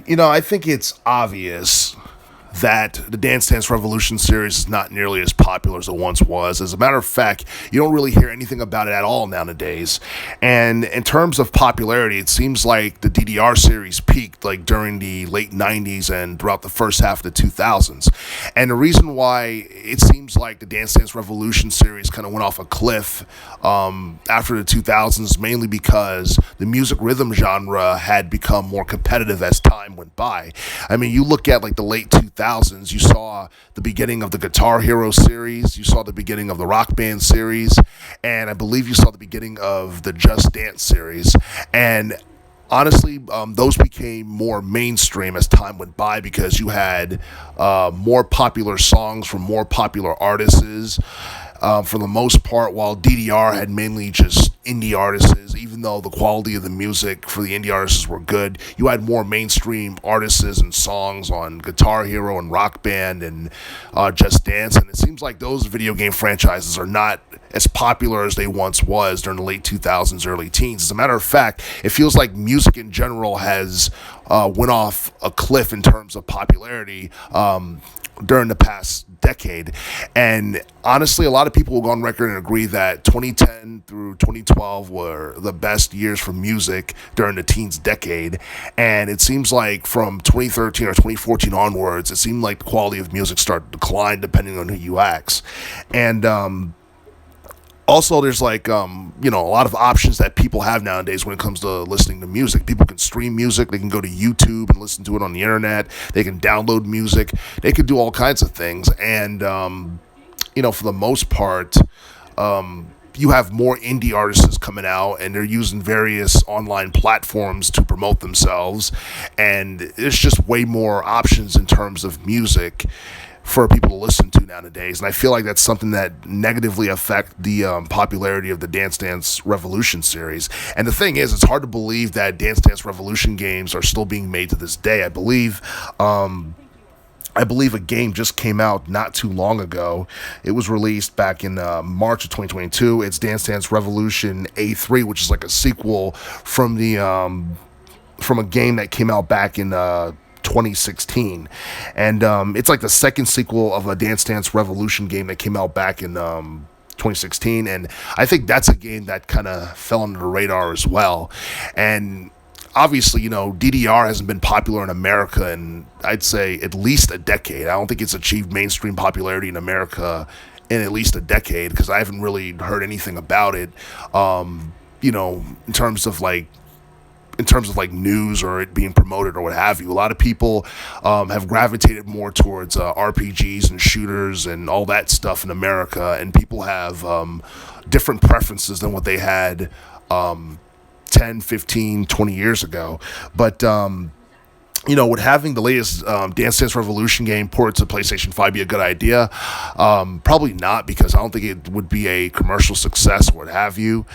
I think it's obvious that the Dance Dance Revolution series is not nearly as popular as it once was. As a matter of fact, you don't really hear anything about it at all nowadays. And in terms of popularity, it seems like the DDR series peaked like during the late 90s and throughout the first half of the 2000s. And the reason why it seems like the Dance Dance Revolution series kind of went off a cliff after the 2000s, mainly because the music rhythm genre had become more competitive as time went by. I mean, you look at like the late 2000s, you saw the beginning of the Guitar Hero series, you saw the beginning of the Rock Band series, and I believe you saw the beginning of the Just Dance series. And honestly, those became more mainstream as time went by because you had more popular songs from more popular artists. For the most part, while DDR had mainly just indie artists, even though the quality of the music for the indie artists were good, you had more mainstream artists and songs on Guitar Hero and Rock Band and Just Dance. And it seems like those video game franchises are not as popular as they once was during the late 2000s, early teens. As a matter of fact, it feels like music in general has went off a cliff in terms of popularity during the past decade. And honestly, a lot of people will go on record and agree that 2010 through 2012 were the best years for music during the teens decade. And it seems like from 2013 or 2014 onwards, it seemed like the quality of music started to decline depending on who you ask. And also, there's like, a lot of options that people have nowadays when it comes to listening to music. People can stream music. They can go to YouTube and listen to it on the internet. They can download music. They can do all kinds of things. And, for the most part, you have more indie artists coming out and they're using various online platforms to promote themselves. And there's just way more options in terms of music for people to listen to nowadays. And I feel like that's something that negatively affect the popularity of the Dance Dance Revolution series. And the thing is, it's hard to believe that Dance Dance Revolution games are still being made to this day. I believe a game just came out not too long ago. It was released back in March of 2022. It's Dance Dance Revolution A3, which is like a sequel from a game that came out back in 2016, and it's like the second sequel of a Dance Dance Revolution game that came out back in 2016, and I think that's a game that kind of fell under the radar as well. And obviously, DDR hasn't been popular in America in, I'd say, at least a decade. I don't think it's achieved mainstream popularity in America in at least a decade, because I haven't really heard anything about it, in terms of like news or it being promoted or what have you. A lot of people have gravitated more towards RPGs and shooters and all that stuff in America, and people have different preferences than what they had 10, 15, 20 years ago. But would having the latest Dance Dance Revolution game ported to PlayStation 5 be a good idea? Probably not, because I don't think it would be a commercial success or what have you.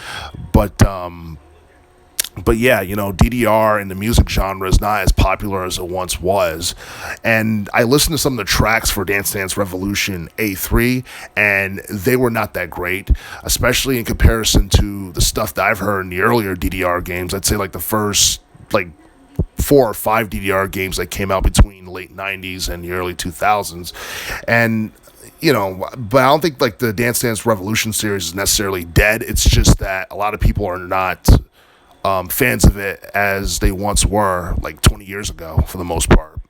But yeah, DDR and the music genre is not as popular as it once was. And I listened to some of the tracks for Dance Dance Revolution A3, and they were not that great, especially in comparison to the stuff that I've heard in the earlier DDR games. I'd say like the first, 4 or 5 DDR games that came out between the late 90s and the early 2000s. And but I don't think like the Dance Dance Revolution series is necessarily dead. It's just that a lot of people are not fans of it as they once were like 20 years ago, for the most part.